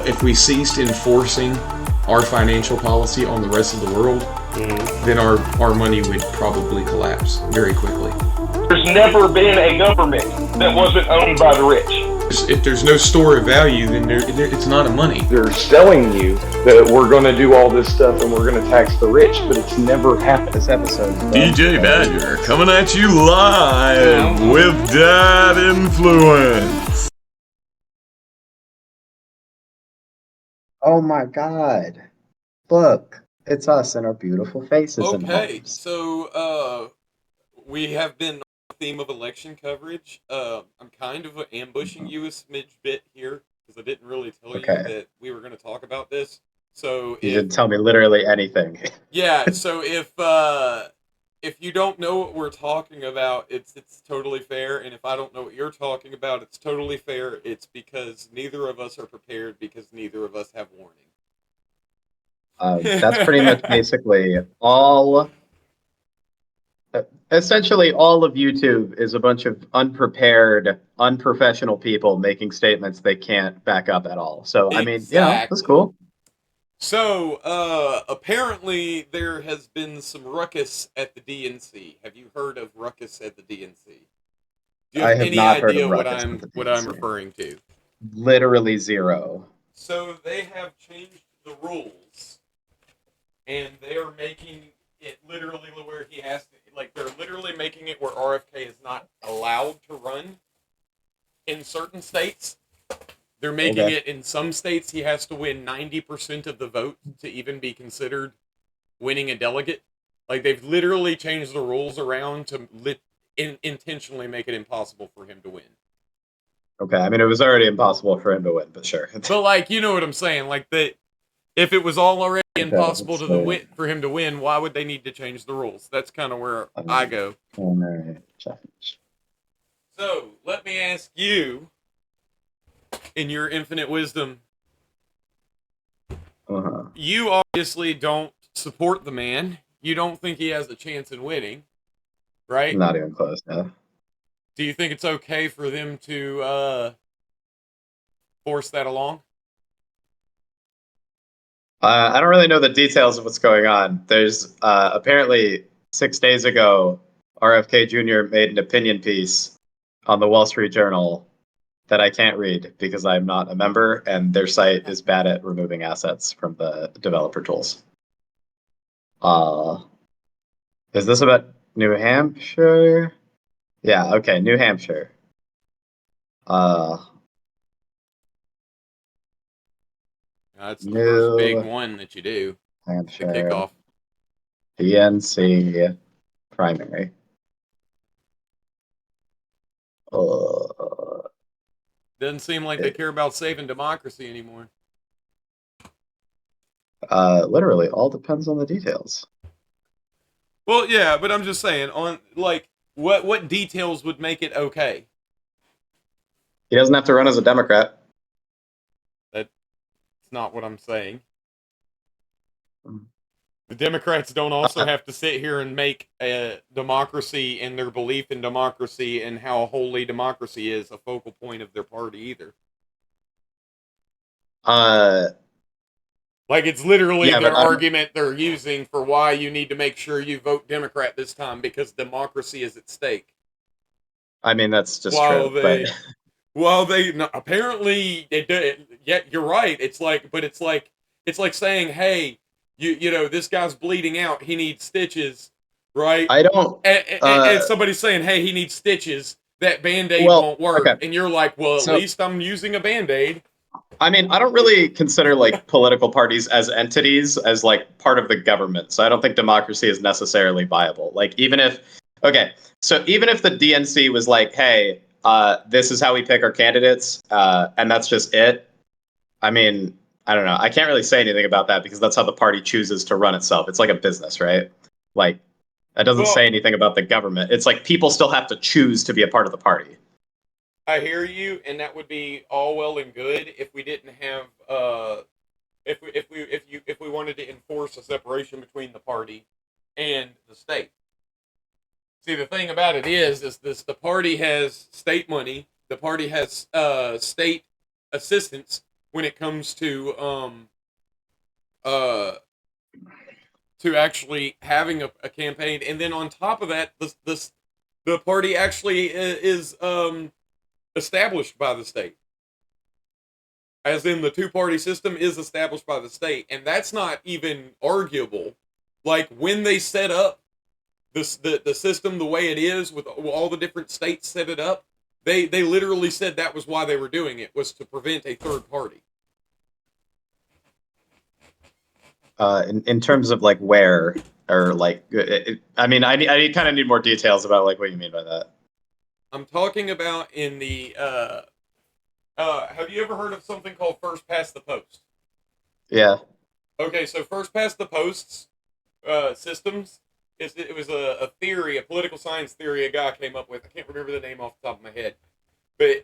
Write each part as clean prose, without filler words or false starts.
if we ceased enforcing our financial policy on the rest of the world, then our money would probably collapse very quickly. There's never been a government that wasn't owned by the rich. If there's no store of value, then it's not a money. They're selling you that we're going to do all this stuff and we're going to tax the rich, but it's never happened. This episode is DJ Badger coming at you live with Dad Influence. Oh my God. Look, it's us and our beautiful faces. Okay, so we have been on the theme of election coverage. I'm kind of ambushing you a smidge bit here because I didn't really tell you that we were going to talk about this. So you didn't tell me literally anything. Yeah, so if you don't know what we're talking about, it's totally fair, and if I don't know what you're talking about, it's totally fair. It's because neither of us are prepared because neither of us have warning. That's pretty much basically all. Essentially, all of YouTube is a bunch of unprepared, unprofessional people making statements they can't back up at all. So, I mean, yeah, that's cool. So, apparently there has been some ruckus at the DNC. Have you heard of ruckus at the DNC? Do you have any idea what I'm referring to? Literally zero. So they have changed the rules, and they are making it literally where he has to, like, they're literally making it where RFK is not allowed to run in certain states. They're making it in some states he has to win 90% of the vote to even be considered winning a delegate. Like, they've literally changed the rules around to intentionally make it impossible for him to win. Okay, I mean, it was already impossible for him to win, but sure. But, like, you know what I'm saying? Like, if it was all already impossible for him to win, why would they need to change the rules? That's kind of where I go. So, let me ask you, in your infinite wisdom, you obviously don't support the man. You don't think he has a chance in winning, right? Not even close, no. Do you think it's okay for them to force that along? I don't really know the details of what's going on. There's apparently 6 days ago, RFK Jr. made an opinion piece on the Wall Street Journal that I can't read because I'm not a member, and their site is bad at removing assets from the developer tools. Is this about New Hampshire? Yeah, okay, New Hampshire. That's the first big one that you do. Hampshire. The kickoff. DNC primary. Doesn't seem like they care about saving democracy anymore. Literally, all depends on the details. Well, yeah, but I'm just saying, on like, what details would make it okay? He doesn't have to run as a Democrat. That's not what I'm saying. The Democrats don't also have to sit here and make a democracy and their belief in democracy and how holy democracy is a focal point of their party either. Like, it's literally their argument they're using for why you need to make sure you vote Democrat this time because democracy is at stake. I mean, that's just true. Well, apparently they did. Yeah, you're right. It's like saying, hey, you know, this guy's bleeding out. He needs stitches, right? I don't. And somebody's saying, hey, he needs stitches. That Band-Aid won't work. Okay. And you're like, well, at least I'm using a Band-Aid. I mean, I don't really consider, like, political parties as entities, as, like, part of the government. So I don't think democracy is necessarily viable. Like, even if the DNC was like, hey, this is how we pick our candidates, and that's just it. I mean, I don't know. I can't really say anything about that because that's how the party chooses to run itself. It's like a business, right? Like, that doesn't say anything about the government. It's like people still have to choose to be a part of the party. I hear you, and that would be all well and good if we didn't have if we wanted to enforce a separation between the party and the state. See, the thing about it is this: the party has state money, the party has state assistance, when it comes uh to actually having a campaign. And then on top of that, the party actually is established by the state, as in the two-party system is established by the state, and that's not even arguable. Like when they set up the system the way it is with all the different states set it up, they literally said that was why they were doing it, was to prevent a third party. In terms of like where or like, I mean, I kind of need more details about like what you mean by that. I'm talking about in the have you ever heard of something called first past the post? Yeah. Okay, so first past the posts systems, it was a theory, a political science theory a guy came up with. I can't remember the name off the top of my head, but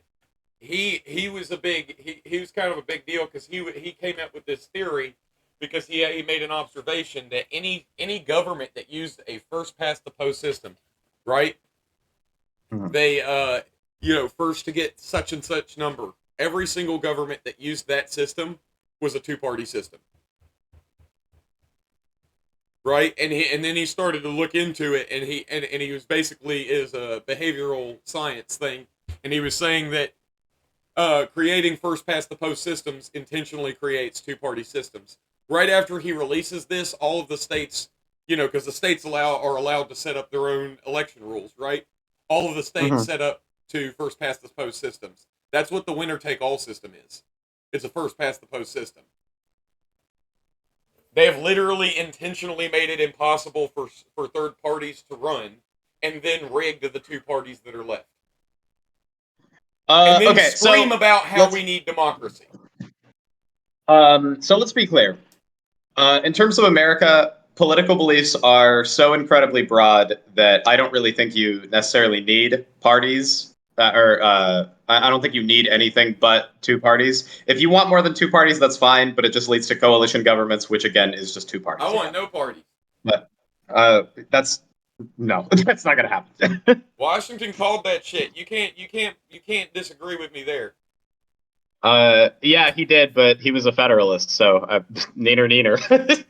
he was he was kind of a big deal because he came up with this theory because he made an observation that any government that used a first past the post system, right? Mhm. They first to get such and such number. Every single government that used that system was a two-party system. Right, and then he started to look into it, and he was basically is a behavioral science thing, and he was saying that creating first past the post systems intentionally creates two-party systems. Right after he releases this, all of the states, because the states are allowed to set up their own election rules, right? All of the states Mhm. set up to first past the post systems. That's what the winner take all system is. It's a first past the post system. They have literally intentionally made it impossible for third parties to run, and then rigged the two parties that are left. And then Okay, scream so about how let's we need democracy. so let's be clear. In terms of America, political beliefs are so incredibly broad that I don't really think you necessarily need parties, I don't think you need anything but two parties. If you want more than two parties, that's fine, but it just leads to coalition governments, which again is just two I parties want again. no parties. But that's no, that's not gonna happen. Washington called that shit. You can't disagree with me there. Yeah, he did, but he was a Federalist, so neener neener.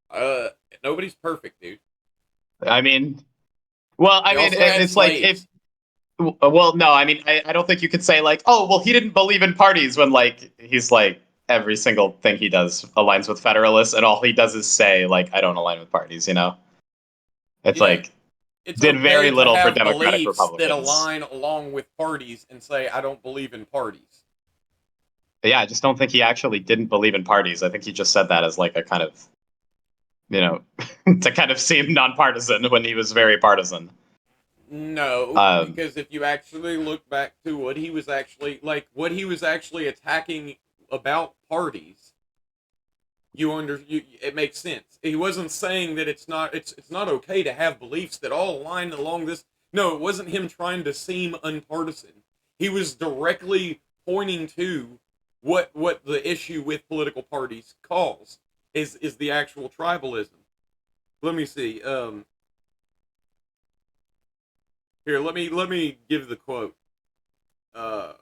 Uh, Nobody's perfect, dude. I mean, well, I They mean, also had it's like if slaves. well, no, I mean, I don't think you could say like, oh, well, he didn't believe in parties when like he's like every single thing he does aligns with Federalists, and all he does is say like, I don't align with parties. It's Yeah, like it's did very okay to little for have Democratic beliefs that Republicans. align along with parties and say I don't believe in parties. But yeah, I just don't think he actually didn't believe in parties. I think he just said that as like a kind of to kind of seem nonpartisan when he was very partisan. No, Um, because if you actually look back to what he was actually attacking about parties, it makes sense. He wasn't saying that it's not okay to have beliefs that all align along this. No, it wasn't him trying to seem unpartisan. He was directly pointing to what the issue with political parties calls is the actual tribalism. Let me see. Here, let me give the quote. Uh,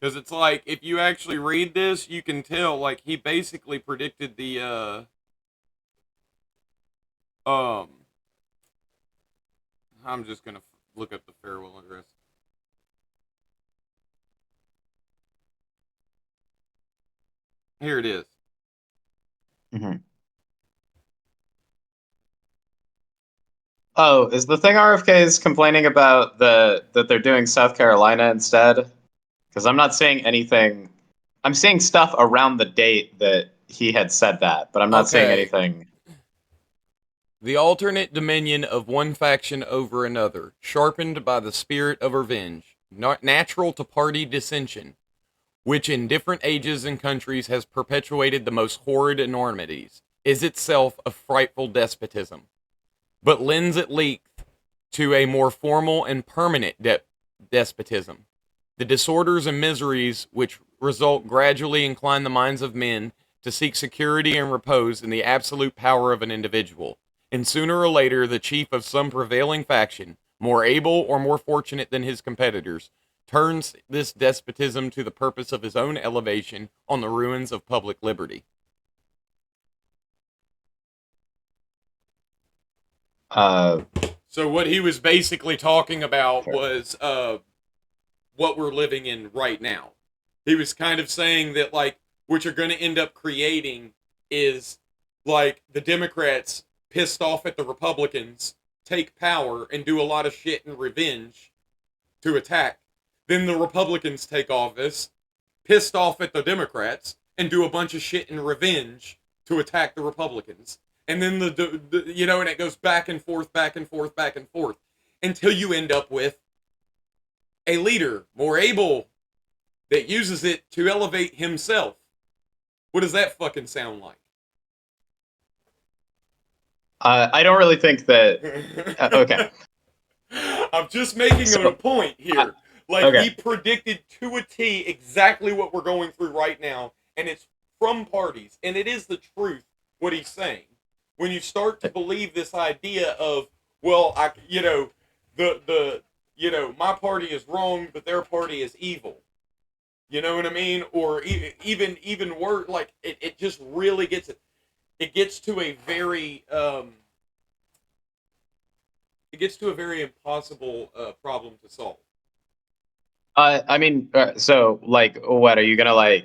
because it's like if you actually read this, you can tell like he basically predicted the um. I'm just gonna look up the farewell address. Here it is. mhm. Oh, is the thing RFK is complaining about that they're doing South Carolina instead? Because I'm not seeing anything. I'm seeing stuff around the date that he had said that, but I'm not seeing Okay. anything. The alternate dominion of one faction over another, sharpened by the spirit of revenge, not natural to party dissension, which in different ages and countries has perpetuated the most horrid enormities, is itself a frightful despotism, but lends at length to a more formal and permanent despotism. The disorders and miseries which result gradually incline the minds of men to seek security and repose in the absolute power of an individual, and sooner or later the chief of some prevailing faction, more able or more fortunate than his competitors, turns this despotism to the purpose of his own elevation on the ruins of public liberty. So what he was basically talking about was what we're living in right now. He was kind of saying that, like, what you're going to end up creating is, like, the Democrats pissed off at the Republicans take power and do a lot of shit in revenge to attack. Then the Republicans take office, pissed off at the Democrats, and do a bunch of shit in revenge to attack the Republicans. And then and it goes back and forth, back and forth, back and forth, until you end up with a leader more able that uses it to elevate himself. What does that fucking sound like? I don't really think that. Okay. I'm just making a point here. He predicted to a T exactly what we're going through right now, and it's from parties, and it is the truth what he's saying. When you start to believe this idea of, well, my party is wrong, but their party is evil. You know what I mean? Or even worse, like it just really gets it. It gets to a very impossible problem to solve. So like, what are you gonna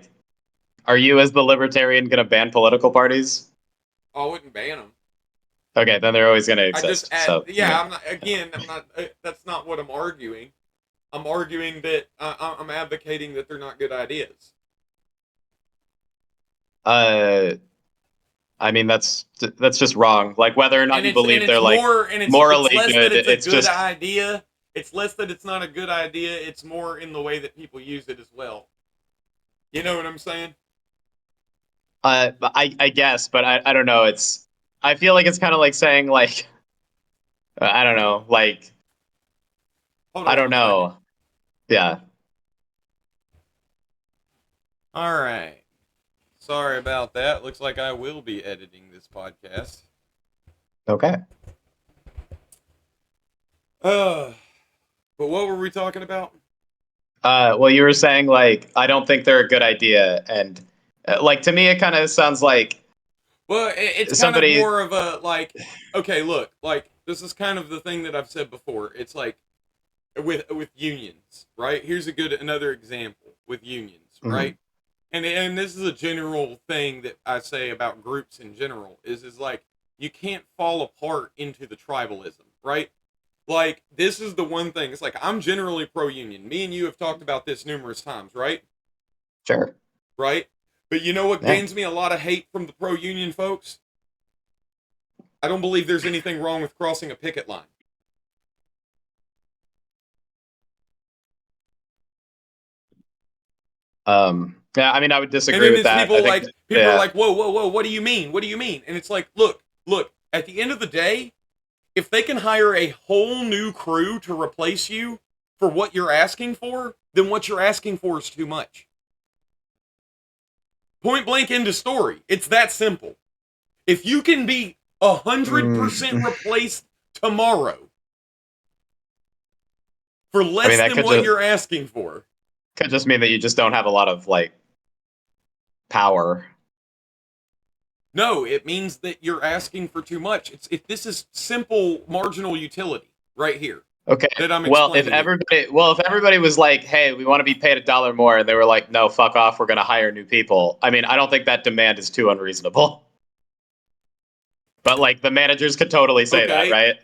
Are you as the libertarian gonna ban political parties? I wouldn't ban them. Okay, then they're always gonna exist. I'm not. That's not what I'm arguing. I'm arguing that I'm advocating that they're not good ideas. That's just wrong. Like, whether or not you believe they're morally good, it's a good idea. It's less that it's not a good idea. It's more in the way that people use it as well. You know what I'm saying? I guess, but I don't know. I feel like it's kind of like saying, like, I don't know, like, I don't know. Yeah. All right. Sorry about that. Looks like I will be editing this podcast. Okay. But what were we talking about? Well, you were saying, like, I don't think they're a good idea, and like, to me, it kind of sounds like. Well, it's kind of more of a, like, okay, look, like, this is kind of the thing that I've said before. It's like with unions, right? Here's another example with unions, right? And this is a general thing that I say about groups in general is like, you can't fall apart into the tribalism, right? Like, this is the one thing. It's like, I'm generally pro-union. Me and you have talked about this numerous times, right? Sure. Right? But you know what gains me a lot of hate from the pro-union folks? I don't believe there's anything wrong with crossing a picket line. Yeah, I mean, I would disagree with that. People are like, whoa, what do you mean? What do you mean? And it's like, look, at the end of the day, if they can hire a whole new crew to replace you for what you're asking for, then what you're asking for is too much. Point blank, end of story. It's that simple. If you can be 100% replaced tomorrow for less than what you're asking for, could just mean that you just don't have a lot of, like, power. No, it means that you're asking for too much. This is simple marginal utility right here. Okay. If everybody was like, "Hey, we want to be paid $1 more," and they were like, "No, fuck off, we're going to hire new people." I mean, I don't think that demand is too unreasonable. But, like, the managers could totally say that, right?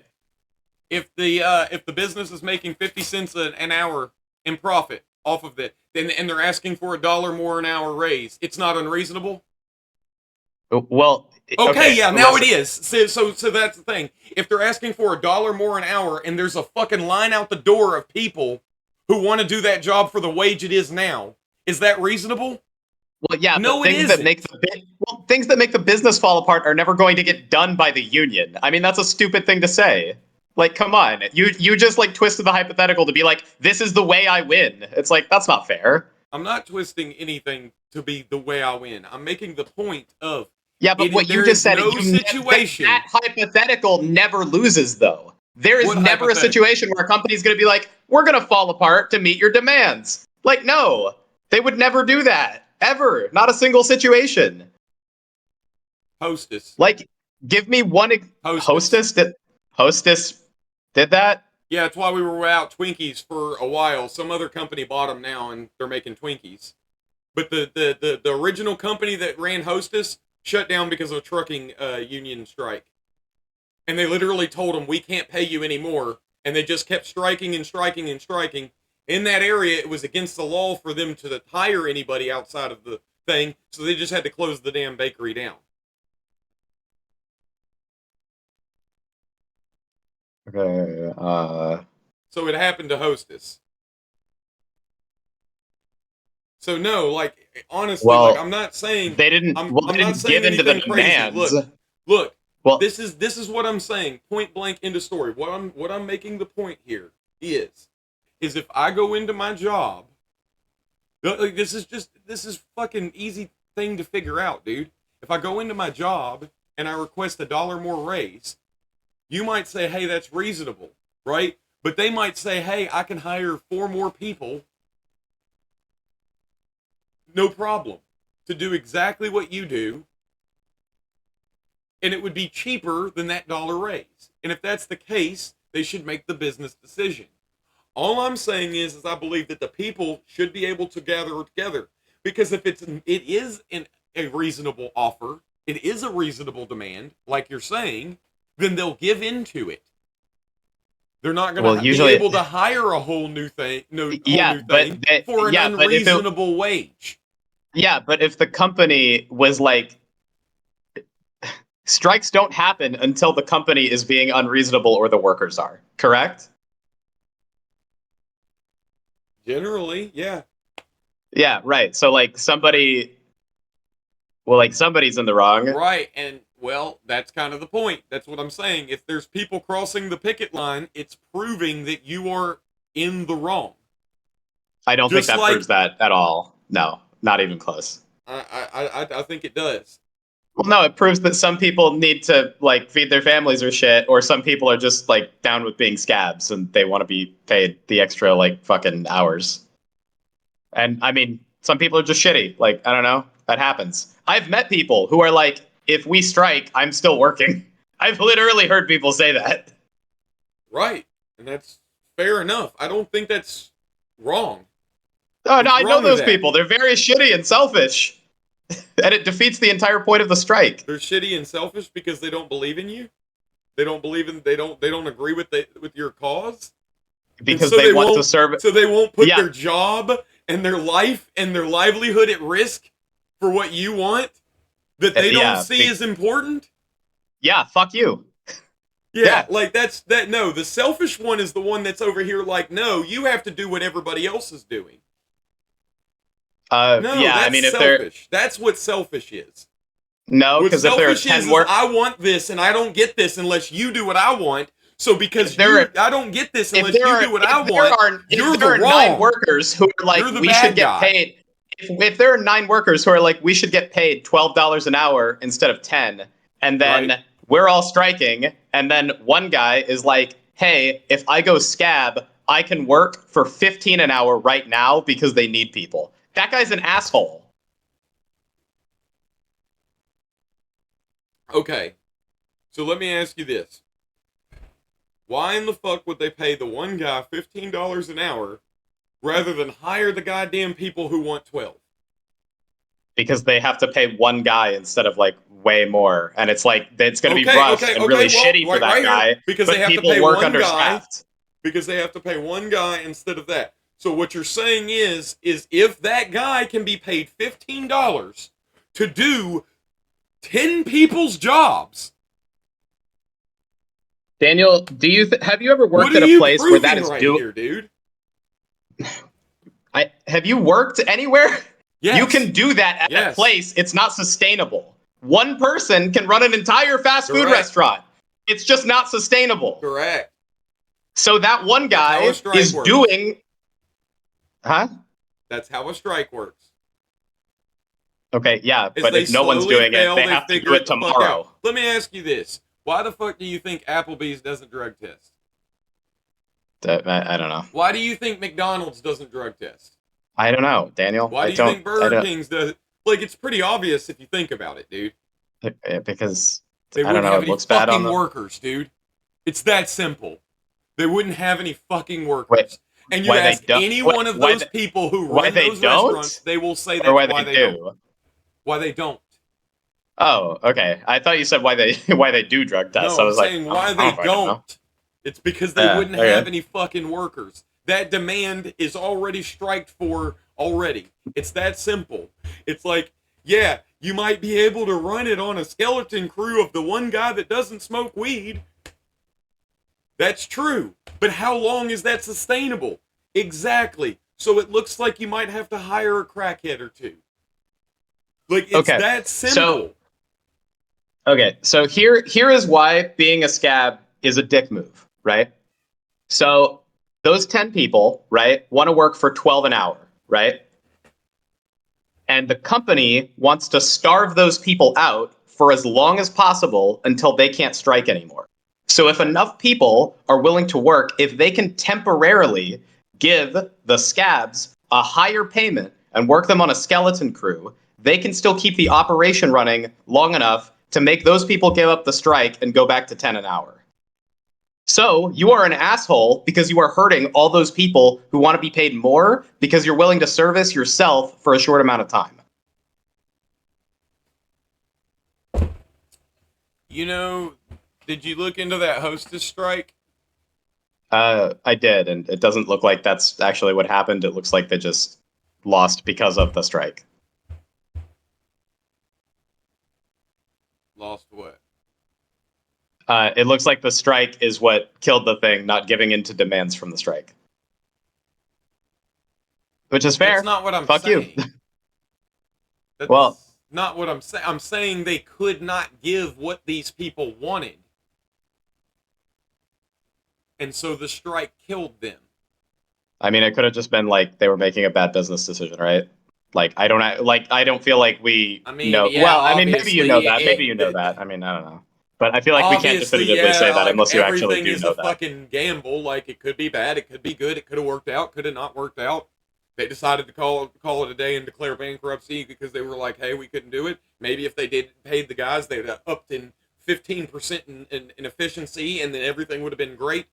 If the business is making 50 cents an hour in profit off of it, and they're asking for $1 more an hour raise, it's not unreasonable. Well, now it is. So that's the thing. If they're asking for $1 more an hour, and there's a fucking line out the door of people who want to do that job for the wage it is now, Is that reasonable? Well, yeah, No, but it things that isn't. make things that make the business fall apart are never going to get done by the union. I mean, that's a stupid thing to say. Like, come on, you just like twisted the hypothetical to be like, this is the way I win. It's like that's not fair. I'm not twisting anything to be the way I win. I'm making the point of Yeah, but what you there just is said, no situation. that hypothetical never loses, though. There is What never a hypothetical? situation where a company's going to be like, we're going to fall apart to meet your demands. Like, no, they would never do that. Ever. Not a single situation. Hostess. Like, give me one. Hostess did that? Yeah, that's why we were without Twinkies for a while. Some other company bought them now, and they're making Twinkies. But the original company that ran Hostess shut down because of a trucking union strike. And they literally told them, we can't pay you anymore. And they just kept striking and striking and striking. In that area, it was against the law for them to hire anybody outside of the thing, so they just had to close the damn bakery down. Okay. So it happened to Hostess. So no, like honestly, Well, like I'm not saying they didn't. I'm They not didn't saying give into the anything crazy. demands. Look. Well, This is what I'm saying. Point blank into story. What I'm making the point here is if I go into my job, like this is fucking easy thing to figure out, dude. If I go into my job and I request $1 more raise, you might say, hey, that's reasonable, right? But they might say, hey, I can hire 4 more people, no problem, to do exactly what you do. And it would be cheaper than that $1 raise. And if that's the case, they should make the business decision. All I'm saying is I believe that the people should be able to gather together. Because if it is a reasonable offer, it is a reasonable demand, like you're saying, then they'll give into it. They're not going to be able to hire a whole new thing, for an unreasonable wage. Yeah, but if the company was like, strikes don't happen until the company is being unreasonable or the workers are, correct? Generally, yeah. Yeah, right. So like somebody's in the wrong. Right, and well, that's kind of the point. That's what I'm saying. If there's people crossing the picket line, it's proving that you are in the wrong. I don't think that proves that at all. No, not even close. I think it does. Well, no, it proves that some people need to like feed their families or shit, or some people are just like down with being scabs and they want to be paid the extra like fucking hours. And I mean, some people are just shitty. Like, I don't know. That happens. I've met people who are like, if we strike, I'm still working. I've literally heard people say that. Right. And that's fair enough. I don't think that's wrong. Oh, no, I know those people. They're very shitty and selfish. And it defeats the entire point of the strike. They're shitty and selfish because they don't believe in you? They don't agree with your cause? Because so they want to serve. So they won't put their job and their life and their livelihood at risk for what you want that they don't see as important? Yeah, fuck you. Yeah, like no, the selfish one is the one that's over here like, no, you have to do what everybody else is doing. I mean, if selfish. That's what selfish is. No, because if there are 10 workers, I want this and I don't get this unless you do what I want. So because I don't get this unless you do what I want, you're the wrong. 9 workers who are like, we should get paid. If there are 9 workers who are like, we should get paid $12 an hour instead of 10, and then we're all striking, and then one guy is like, hey, if I go scab, I can work for 15 an hour right now because they need people. That guy's an asshole. Okay. So let me ask you this. Why in the fuck would they pay the one guy $15 an hour rather than hire the goddamn people who want 12? Because they have to pay one guy instead of like way more. And it's like, it's going to be rushed and really shitty for that guy. Because they have to pay one guy. Because they have to pay one guy instead of that. So what you're saying is if that guy can be paid $15 to do 10 people's jobs. Daniel, have you ever worked at a place where that is here, dude? Have you worked anywhere? Yes. You can do that at that place. It's not sustainable. One person can run an entire fast food restaurant. It's just not sustainable. Correct. So that one guy is doing... Huh? That's how a strike works. Okay, yeah, but if no one's doing it, they have to do it tomorrow. Let me ask you this. Why the fuck do you think Applebee's doesn't drug test? I don't know. Why do you think McDonald's doesn't drug test? I don't know, Daniel. Why do you think Burger King's does? Like, it's pretty obvious if you think about it, dude. Because they wouldn't have any fucking workers, dude. It's that simple. They wouldn't have any fucking workers. Wait, and you ask any one of those people who run those restaurants, they will say that's why they don't. Why they don't. Oh, okay. I thought you said why they do drug tests. No, I was saying why they don't. It's because they wouldn't have any fucking workers. That demand is already striked for already. It's that simple. It's like, yeah, you might be able to run it on a skeleton crew of the one guy that doesn't smoke weed. That's true. But how long is that sustainable? Exactly. So it looks like you might have to hire a crackhead or two. Like, it's that simple. So here is why being a scab is a dick move, right? So those 10 people, right, want to work for 12 an hour, right? And the company wants to starve those people out for as long as possible until they can't strike anymore. So if enough people are willing to work, if they can temporarily give the scabs a higher payment and work them on a skeleton crew, they can still keep the operation running long enough to make those people give up the strike and go back to 10 an hour. So you are an asshole because you are hurting all those people who want to be paid more because you're willing to service yourself for a short amount of time. You know, did you look into that hostess strike? I did, and it doesn't look like that's actually what happened. It looks like they just lost because of the strike. Lost what? It looks like the strike is what killed the thing, not giving in to demands from the strike. Which is fair. That's not what I'm saying. You. That's well, not what I'm saying. I'm saying they could not give what these people wanted. And so the strike killed them. I mean, it could have just been like they were making a bad business decision, right? Like I don't feel like we know. Yeah, well, I mean, maybe you know that. Maybe you know that. I mean, I don't know. But I feel like we can't definitively say that unless you actually do know that. Everything is a fucking gamble. Like, it could be bad, it could be good, it could have worked out, could have not worked out. They decided to call it a day and declare bankruptcy because they were like, hey, we couldn't do it. Maybe if they did paid the guys, they would have upped in 15% in efficiency, and then everything would have been great.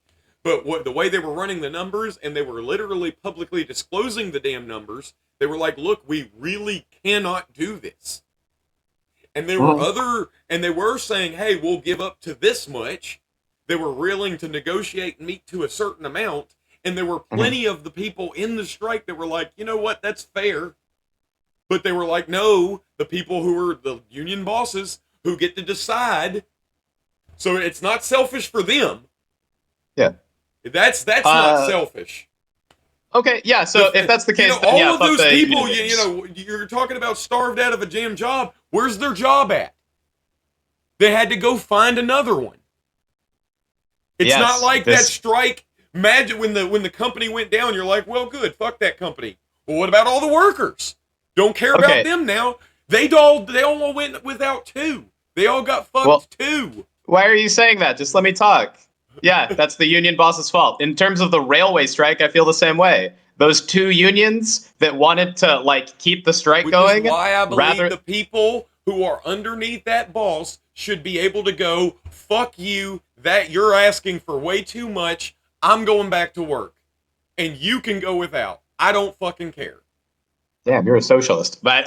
But the way they were running the numbers, and they were literally publicly disclosing the damn numbers, they were like, look, we really cannot do this. And there were they were saying, hey, we'll give up to this much. They were willing to negotiate and meet to a certain amount. And there were plenty of the people in the strike that were like, you know what, that's fair. But they were like, no, the people who are the union bosses who get to decide. So it's not selfish for them. Yeah. That's not selfish. Okay, yeah, so if that's the case, then all of those people, you're talking about starved out of a damn job. Where's their job at? They had to go find another one. It's not like that strike. Imagine when the company went down, you're like, well, good, fuck that company. Well, what about all the workers? Don't care about them now. They all went without two. They all got fucked too. Why are you saying that? Just let me talk. Yeah, that's the union boss's fault. In terms of the railway strike, I feel the same way. Those two unions that wanted to keep the strike going. Which is why I believe the people who are underneath that boss should be able to go, fuck you, that you're asking for way too much. I'm going back to work. And you can go without. I don't fucking care. Damn, you're a socialist. But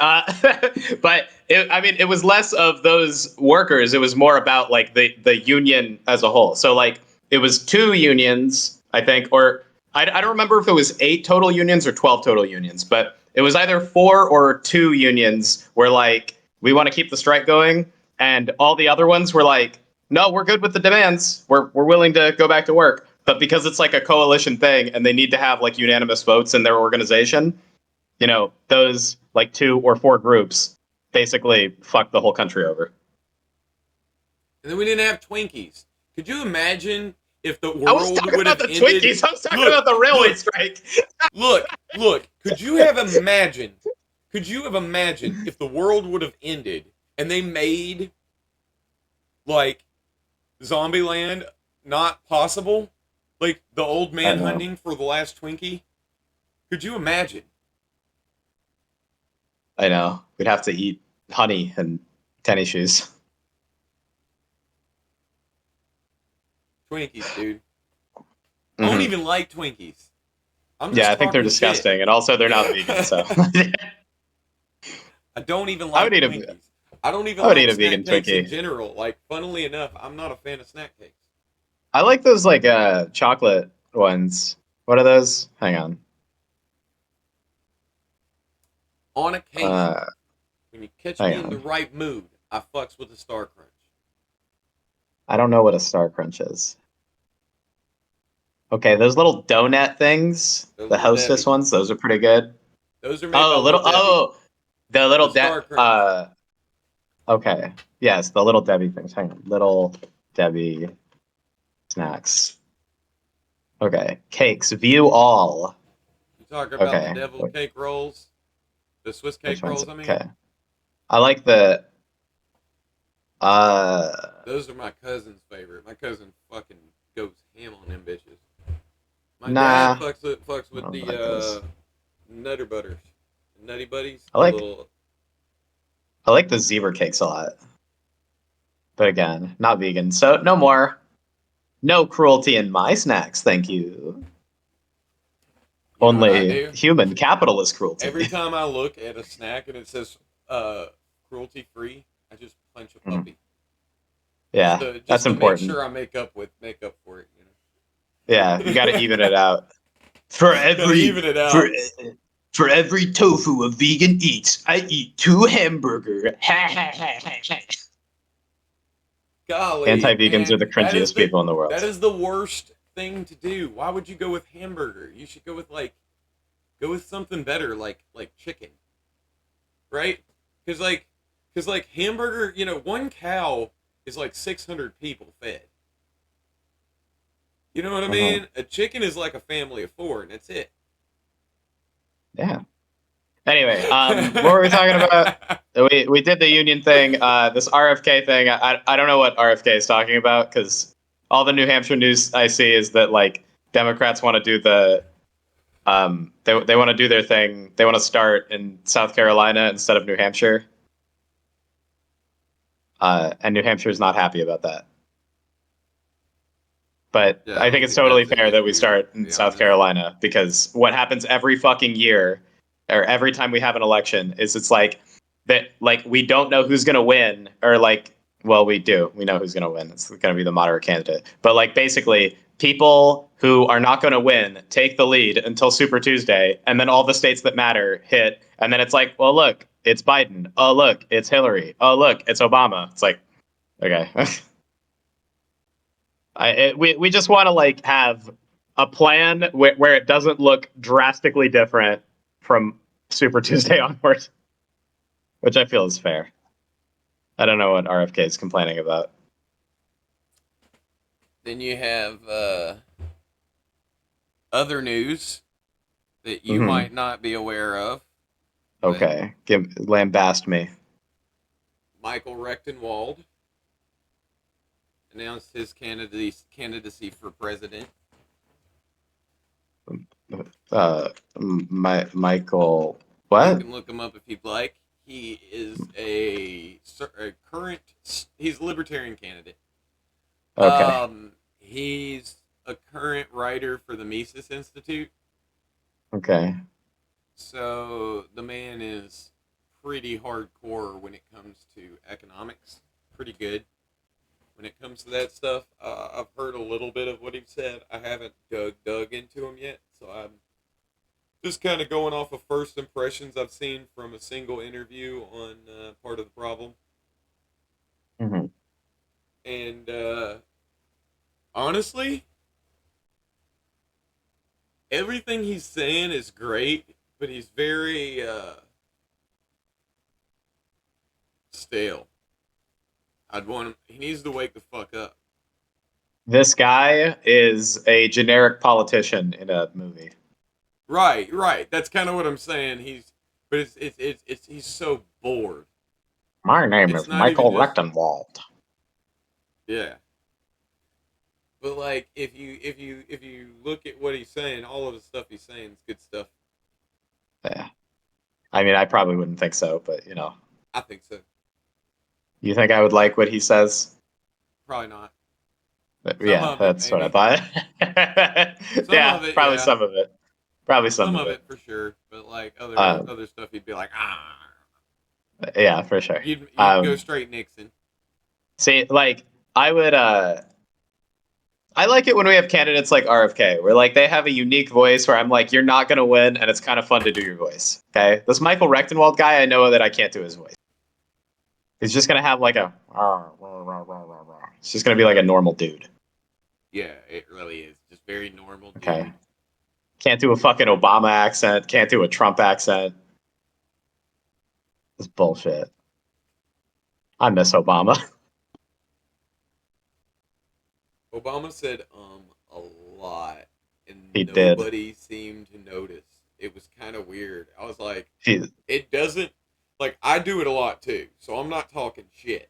it was less of those workers. It was more about the union as a whole. So it was two unions, I think, or I don't remember if it was 8 total unions or 12 total unions, but it was either 4 or 2 unions where we want to keep the strike going, and all the other ones were like, no, we're good with the demands. We're willing to go back to work. But because it's a coalition thing and they need to have unanimous votes in their organization, those like 2 or 4 groups basically fucked the whole country over. And then we didn't have Twinkies. Could you imagine if the I was world talking would about have the ended? Twinkies. I was talking Look, about the railway look, strike. look. Could you have imagined? Could you have imagined if the world would have ended and they made like Zombieland not possible? Like the old man hunting for the last Twinkie? Could you imagine? I know. We'd have to eat honey and tennis shoes. Twinkies, dude. I Mm-hmm. don't even like Twinkies. I'm just Yeah, I think they're talking disgusting, shit. and also they're not vegan. So I don't even I like would eat Twinkies. I don't even I would like eat a snack vegan cakes in Twinkie. general. Like, funnily enough, I'm not a fan of snack cakes. I like those like chocolate ones. What are those? Hang on. On occasion, Uh, when you catch hang me in the on. right mood, I fucks with a Star Crunch. I don't know what a Star Crunch is. Okay, those little donut things, Those the little Hostess Debbie. ones, those are pretty good. Those are made by Little Little Debbie. the little The Star Crunch. okay. Yes, the little Debbie things. Hang on. Little Debbie snacks. Okay. Cakes. View all. You talking about the Okay. devil cake rolls? The Swiss Which cake one's rolls, I mean? okay? I like the Those are my cousin's favorite. My cousin fucking goes ham on them bitches. My dad nah. fucks I with don't the like those. Nutter Butters. Nutty Buddies. I like the zebra cakes a lot. But again, not vegan. So no more. No cruelty in my snacks, thank you. You know what I Only do? human capitalist cruelty. Every time I look at a snack and it says cruelty free, I just punch a puppy. Yeah, Just that's to make important. sure I make up for it, you know. Yeah, you got to even it out. For Gotta every even it for out. for every tofu a vegan eats, I eat 2 hamburger. Golly, Anti-vegans are man, the cringiest people in the world. that is the worst thing to do. Why would you go with hamburger? You should go with something better, like chicken, right? Because hamburger, one cow is like 600 people fed. You know what I mean? A chicken is like a family of 4, and that's it. Yeah. Anyway, what were we talking about? We did the union thing. This RFK thing. I don't know what RFK is talking about because all the New Hampshire news I see is that like Democrats want to do they want to do their thing. They want to start in South Carolina instead of New Hampshire. And New Hampshire is not happy about that. But Yeah, I I think don't it's think totally that's an fair that we issue, start to in be South honest. Carolina because what happens every fucking year or every time we have an election is it's like that like we don't know who's going to win or like well we do. We know who's going to win. It's going to be the moderate candidate. But like basically people who are not going to win take the lead until Super Tuesday and then all the states that matter hit and then it's like, well look, it's Biden. Oh look, it's Hillary. Oh look, it's Obama. It's like okay. We just want to like have a plan where it doesn't look drastically different from Super Tuesday onwards, which I feel is fair. I don't know what RFK is complaining about. Then you have other news that you might not be aware of. Okay, lambast me. Michael Rectenwald announced his candidacy for president. Michael, You what? can look him up if you'd like. He is a current. He's a libertarian candidate. Okay. He's a current writer for the Mises Institute. Okay. So the man is pretty hardcore when it comes to economics. Pretty good when it comes to that stuff. I've heard a little bit of what he said. I haven't dug into him yet, so I'm just kind of going off of first impressions I've seen from a single interview on Part of the Problem. Mm-hmm. And honestly, everything he's saying is great, but he's very stale. I'd want him. He needs to wake the fuck up. This guy is a generic politician in a movie. Right, right. That's kind of what I'm saying. But he's so bored. My name It's is not even Michael just Rectenwald. yeah. But like, if you look at what he's saying, all of the stuff he's saying is good stuff. Yeah. I mean, I probably wouldn't think so, but I think so. you think I would like what he says? Probably not. But Some yeah, of it, that's what I maybe. thought. Some Yeah, of it, probably yeah. some of it. Probably some Some of of it. it for sure. But like Um, other stuff, he'd be like, ah. yeah, for sure. You'd go straight Nixon. See, like I would I like it when we have candidates like RFK, where like they have a unique voice where I'm like, you're not gonna win, and it's kind of fun to do your voice. Okay, this Michael Rectenwald guy, I know that I can't do his voice. He's just gonna have like a. It's just gonna be like a normal dude. Yeah, it really is. Just very normal dude. Okay, can't do a fucking Obama accent. Can't do a Trump accent. It's bullshit. I miss Obama. Obama said a lot, He and did. nobody seemed to notice. It was kind of weird. I was like, He, it doesn't like I do it a lot too, so I'm not talking shit.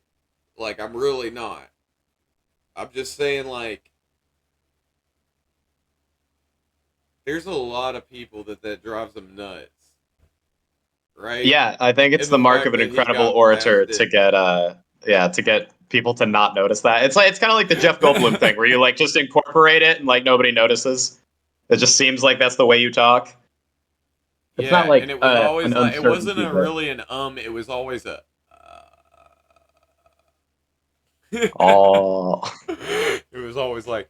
Like I'm really not. I'm just saying like there's a lot of people that drives them nuts, right? yeah, I think it's And the the mark of fact an that he incredible got orator past to it. get to get people to not notice that. It's kind of like the Jeff Goldblum thing where you like just incorporate it and like nobody notices. It just seems like that's the way you talk. It's not Yeah, and like it was an always like it wasn't uncertainty a that really an it was always a all it was always like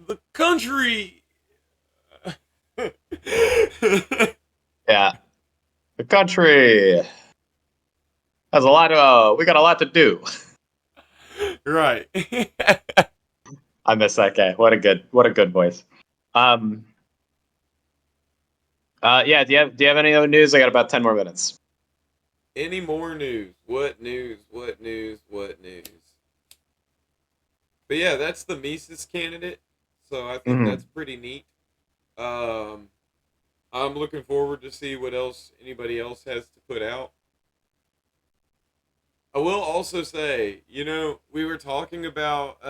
the country. yeah. The country has a lot of we got a lot to do. Right. I miss that guy. What a good voice. Um yeah, do you have any other news? I got about 10 more minutes. Any more news? What news? What news? What news? But yeah, that's the Mises candidate. So I think Mm-hmm. that's pretty neat. Um, I'm looking forward to see what else anybody else has to put out. I will also say, we were talking about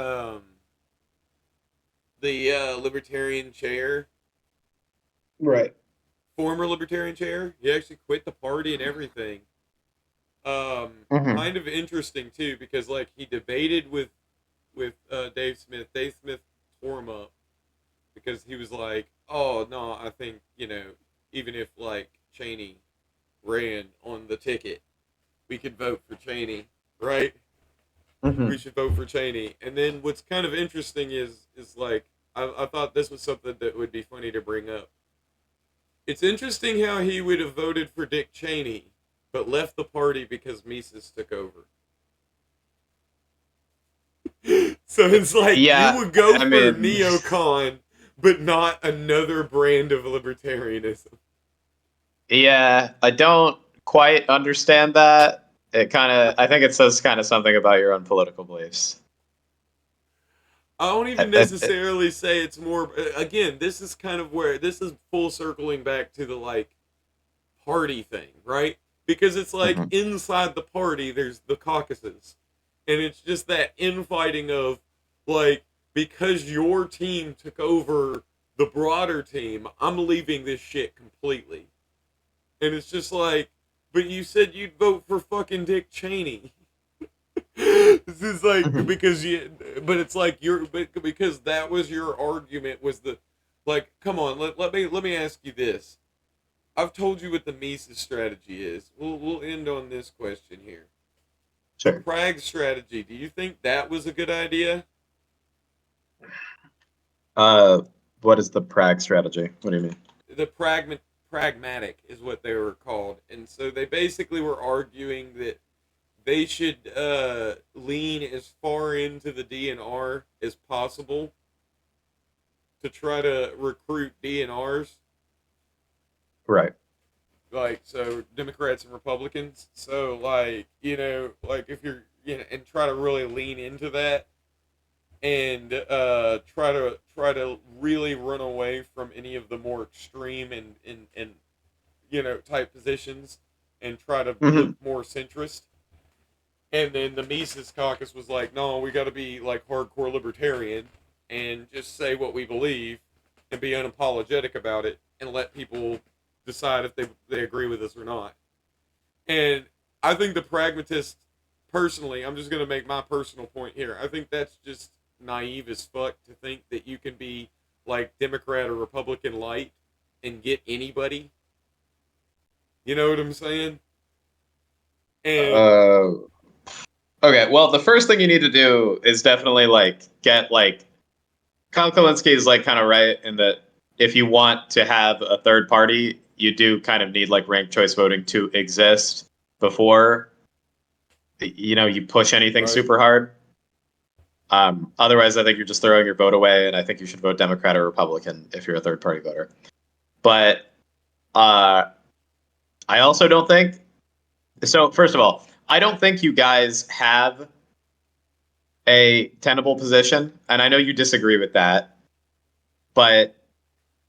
the libertarian chair, Right. former libertarian chair. He actually quit the party and everything. Mm-hmm. Kind of interesting too, because like he debated with Dave Smith. Dave Smith tore him up because he was like, "Oh no, I think even if like Cheney ran on the ticket, we could vote for Cheney, right? Mm-hmm. We should vote for Cheney." And then what's kind of interesting is like I thought this was something that would be funny to bring up. It's interesting how he would have voted for Dick Cheney, but left the party because Mises took over. So it's like you Yeah, would go I for mean, neocon, but not another brand of libertarianism. yeah, I don't quite understand that. I think it says kind of something about your own political beliefs. I don't even necessarily say it's more. Again, this is kind of where this is full circling back to the like party thing, right? Because it's like Mhm. inside the party, there's the caucuses, and it's just that infighting of like because your team took over the broader team, I'm leaving this shit completely, and it's just like, but you said you'd vote for fucking Dick Cheney. This is like Mhm. because but it's like because that was your argument was the like come on let me ask you this. I've told you what the Mises strategy is. We'll end on this question here. The Sure. Prague strategy. Do you think that was a good idea? Uh, what is the Prague strategy? What do you mean? The pragmatic is what they were called, and so they basically were arguing that they should lean as far into the DNR as possible to try to recruit DNRs. Right. Like, so Democrats and Republicans. So, like, like if you're, and try to really lean into that, and try to really run away from any of the more extreme and type positions, and try to Hmm. look more centrist. And then the Mises Caucus was like, no, we got to be like hardcore libertarian and just say what we believe and be unapologetic about it and let people decide if they agree with us or not. And I think the pragmatist, personally, I'm just going to make my personal point here. I think that's just naive as fuck to think that you can be like Democrat or Republican light and get anybody. You know what I'm saying? And Uh, okay, well, the first thing you need to do is definitely like get like Kyle Kalinske is like kind of right in that if you want to have a third party, you do kind of need like ranked choice voting to exist before you push anything right. super hard. Otherwise, I think you're just throwing your vote away, and I think you should vote Democrat or Republican if you're a third party voter. But uh, I also don't think so. First of all, I don't think you guys have a tenable position, and I know you disagree with that, but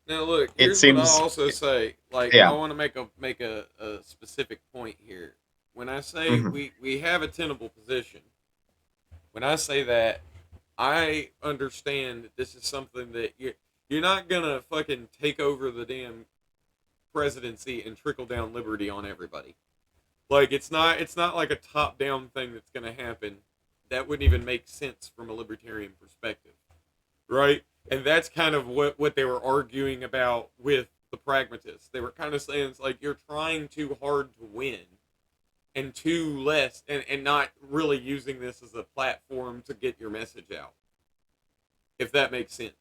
Now look, it here's what I seems, also say. Like, I yeah. want to make a specific point here. When I say Hmm. we have a tenable position, when I say that, I understand that this is something that you're not gonna fucking take over the damn presidency and trickle down liberty on everybody. Like, it's not like a top down thing that's gonna happen. That wouldn't even make sense from a libertarian perspective, right? And that's kind of what they were arguing about with the pragmatists. They were kind of saying it's like you're trying too hard to win and too less, and not really using this as a platform to get your message out, if that makes sense.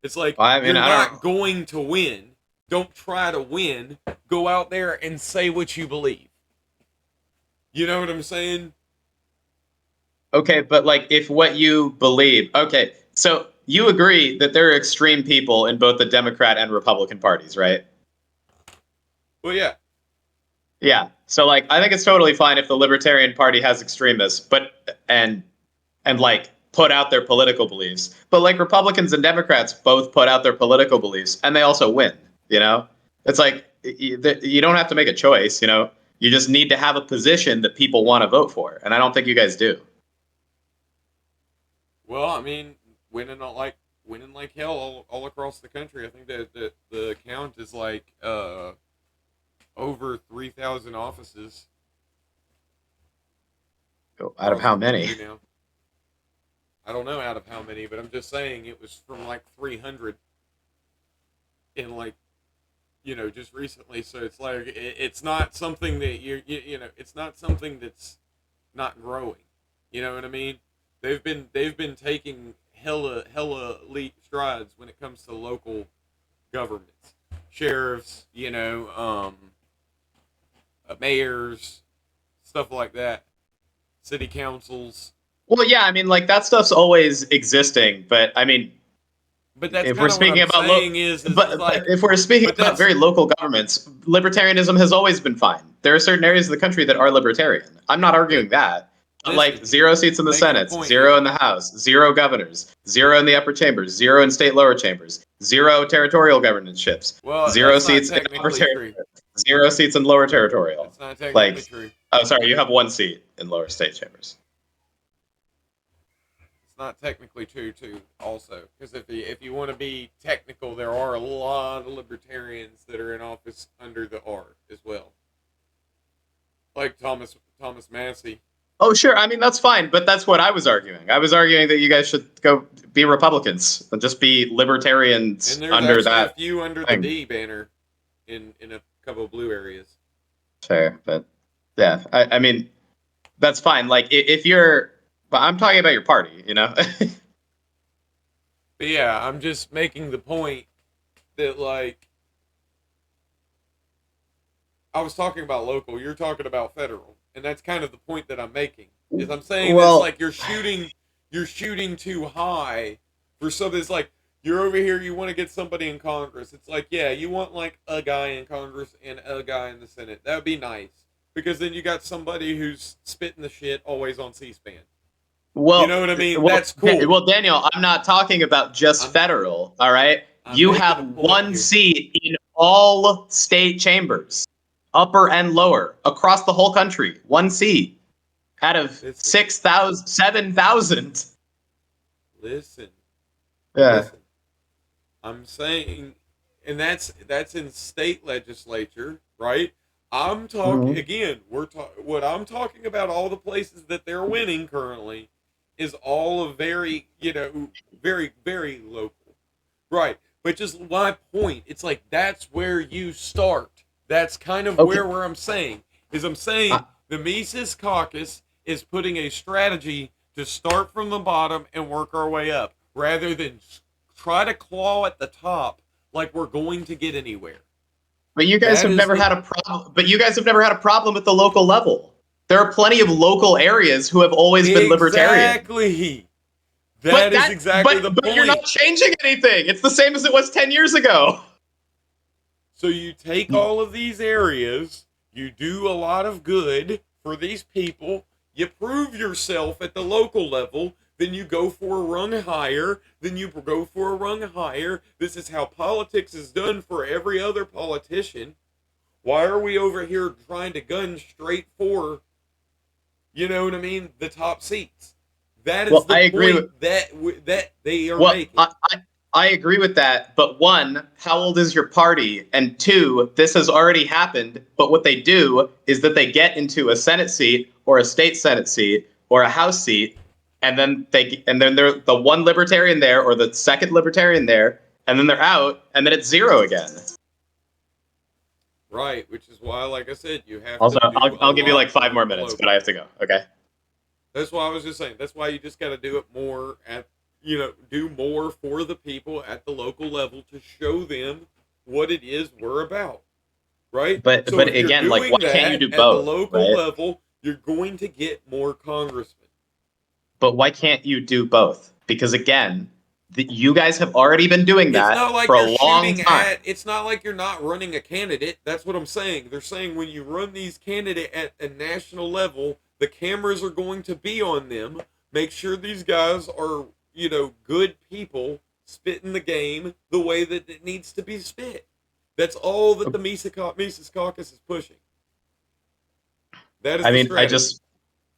It's like I mean, you're I don't. not going to win. Don't try to win. Go out there and say what you believe. You know what I'm saying? Okay, but like if what you believe, okay, so you agree that there are extreme people in both the Democrat and Republican parties, right? Well, yeah. Yeah. So like I think it's totally fine if the Libertarian Party has extremists, but and like put out their political beliefs. But like Republicans and Democrats both put out their political beliefs and they also win, you know? It's like you don't have to make a choice, you know? You just need to have a position that people want to vote for, and I don't think you guys do. Well, I mean, winning like hell all across the country. I think that the count is like over 3,000 offices Out of across how the many? country now. I don't know out of how many, but I'm just saying it was from like 300 in like just recently. So it's like it's not something that it's not something that's not growing. You know what I mean? They've been taking hella leap strides when it comes to local governments, sheriffs, mayors, stuff like that, city councils. Well, yeah, I mean, like that stuff's always existing, but I mean, But that's if we're kind of what speaking I'm about saying is but like, if we're speaking but about that's very local governments, libertarianism has always been fine. There are certain areas of the country that are libertarian. I'm not but arguing that. But like listen, zero seats in the making a Senate, point zero here. in the House, zero governors, zero in the upper chambers, zero in state lower chambers, zero territorial governorships, Well, zero that's not seats in upper technically territory, true. zero seats in lower territorial. That's not technically Like, true. oh, sorry, you have one seat in lower state chambers. It's not technically true too. Also, because if you want to be technical, there are a lot of libertarians that are in office under the R as well, like Thomas Massey. Oh, sure. I mean, that's fine, but that's what I was arguing. I was arguing that you guys should go be Republicans and just be And libertarians there's under actually a that few under the thing. D banner in a couple of blue areas. Fair, but yeah, I mean, that's fine. Like, if you're, but I'm talking about your party, you know? But yeah, I'm just making the point that like I was talking about local, you're talking about federal, and that's kind of the point that I'm making. Is I'm saying this Well, like you're shooting too high for something. It's like You're over here, you want to get somebody in Congress. It's like, yeah, you want like a guy in Congress and a guy in the Senate. That would be nice. Because then you got somebody who's spitting the shit always on C-SPAN. You know what I mean? That's cool. Well, Daniel, I'm not talking about just federal, all right? You have one seat in all state chambers, upper and lower, across the whole country. One seat out of 6,000, 7,000. Listen. Yeah. Listen. I'm saying, and that's in state legislature, right? I'm talking again. What I'm talking about. All the places that they're winning currently is all of very, very, very local, right? But just my point. It's like that's where you start. That's kind of where I'm saying is I'm saying the Mises Caucus is putting a strategy to start from the bottom and work our way up, rather than try to claw at the top like we're going to get anywhere. But you guys have never had a problem. But you guys have never had a problem at the local level. There are plenty of local areas who have always been libertarian. Exactly. That is exactly the point. But you're not changing anything. It's the same as it was 10 years ago. So you take all of these areas, you do a lot of good for these people, you prove yourself at the local level, then you go for a rung higher, then you go for a rung higher. This is how politics is done for every other politician. Why are we over here trying to gun straight for, you know what I mean, the top seats? That is the point that they are making. I agree with that, but one, how old is your party? And two, this has already happened, but what they do is that they get into a Senate seat or a state Senate seat or a House seat, and then they're the one libertarian there or the second libertarian there, and then they're out, and then it's zero again. Right, which is why, like I said, you have also, to I'll give you like 5 more minutes, but I have to go, okay? That's why I was just saying, that's why you just got to do it more at, do more for the people at the local level to show them what it is we're about, right? But again, like, why can't you do both? At the local level, you're going to get more congressmen. But why can't you do both? Because again, you guys have already been doing that for a long time. It's not like you're not running a candidate. That's what I'm saying. They're saying when you run these candidates at a national level, the cameras are going to be on them. Make sure these guys are, good people spitting the game the way that it needs to be spit. That's all that the Mises Caucus is pushing. That is the strategy.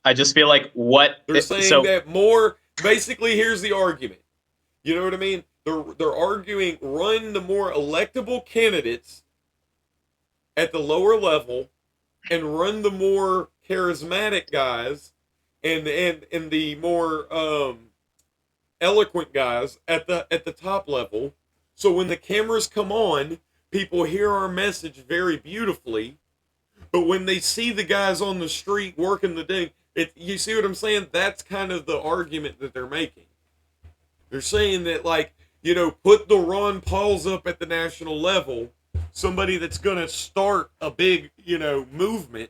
I just feel like they're saying that more. Basically, here's the argument. You know what I mean? They're arguing run the more electable candidates at the lower level, and run the more charismatic guys and the more eloquent guys at the top level. So when the cameras come on, people hear our message very beautifully. But when they see the guys on the street working the thing, you see what I'm saying? That's kind of the argument that they're making. They're saying that, like, put the Ron Pauls up at the national level, somebody that's going to start a big, movement,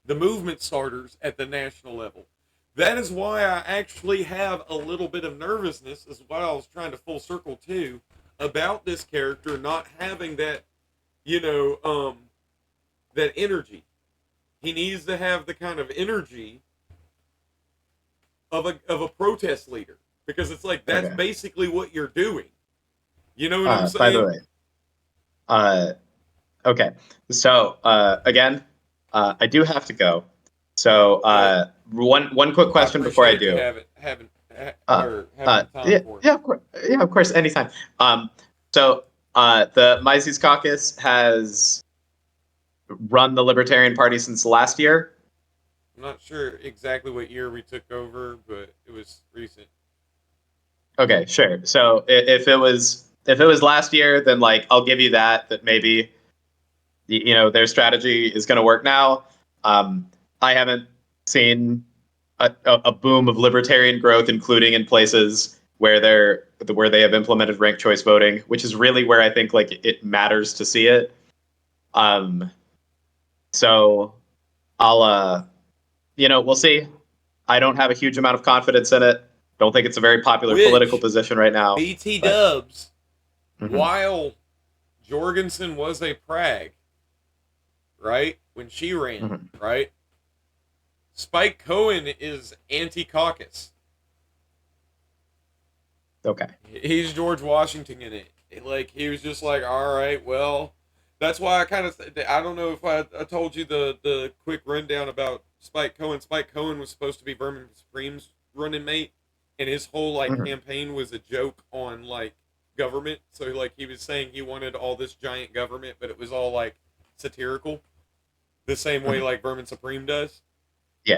the movement starters at the national level. That is why I actually have a little bit of nervousness, is what I was trying to full circle to, about this character not having that, that energy. He needs to have the kind of energy of a protest leader, because it's like that's basically what you're doing. You know what I'm saying? By the way, okay. So again, I do have to go. So one quick question before I do. Of course, anytime. So the Mises Caucus has run the Libertarian Party since last year. I'm not sure exactly what year we took over, but it was recent. Okay, sure. So if it was last year, then like I'll give you that maybe their strategy is going to work now. I haven't seen a boom of libertarian growth, including in places where they have implemented ranked choice voting, which is really where I think like it matters to see it. So I'll we'll see. I don't have a huge amount of confidence in it. Don't think it's a very popular political position right now. BT Dubs while Jorgensen was a Prague, right? When she ran, right? Spike Cohen is anti-caucus. Okay. He's George Washington in it. Like, he was just like, all right, well, that's why I kind of, I don't know if I told you the quick rundown about Spike Cohen. Spike Cohen was supposed to be Vermin Supreme's running mate, and his whole, like, campaign was a joke on, like, government. So, like, he was saying he wanted all this giant government, but it was all, like, satirical. The same way, like, Vermin Supreme does. Yeah.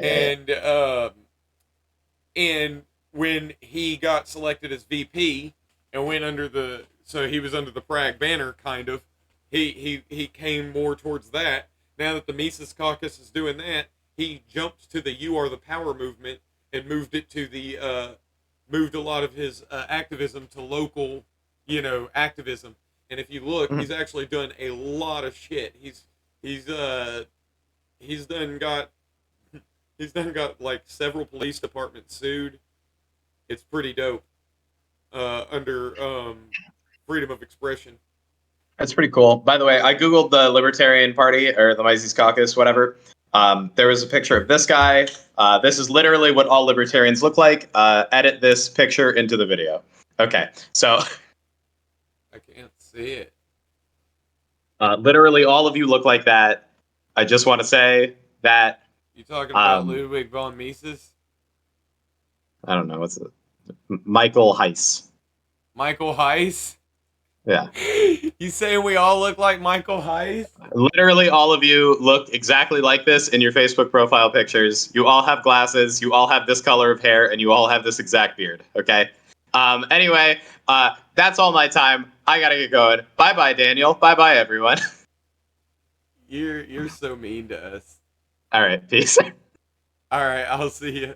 And when he got selected as VP and went under so he was under the Prague banner, kind of, he came more towards that. Now that the Mises Caucus is doing that, he jumped to the "You Are the Power" movement and moved it to moved a lot of his activism to local, activism. And if you look, he's actually done a lot of shit. He's done got like several police departments sued. It's pretty dope. Under freedom of expression. That's pretty cool. By the way, I googled the Libertarian Party or the Mises Caucus, whatever. There was a picture of this guy. This is literally what all libertarians look like. Edit this picture into the video. Okay, so I can't see it. literally all of you look like that. I just want to say that. You talking about Ludwig von Mises? I don't know what's it. Michael Heiss. Michael Heiss? Yeah. You saying we all look like Michael Heiss? Literally all of you look exactly like this in your Facebook profile pictures. You all have glasses, you all have this color of hair, and you all have this exact beard, okay? Anyway, that's all my time. I gotta get going. Bye-bye, Daniel. Bye-bye, everyone. You're so mean to us. All right, peace. All right, I'll see you.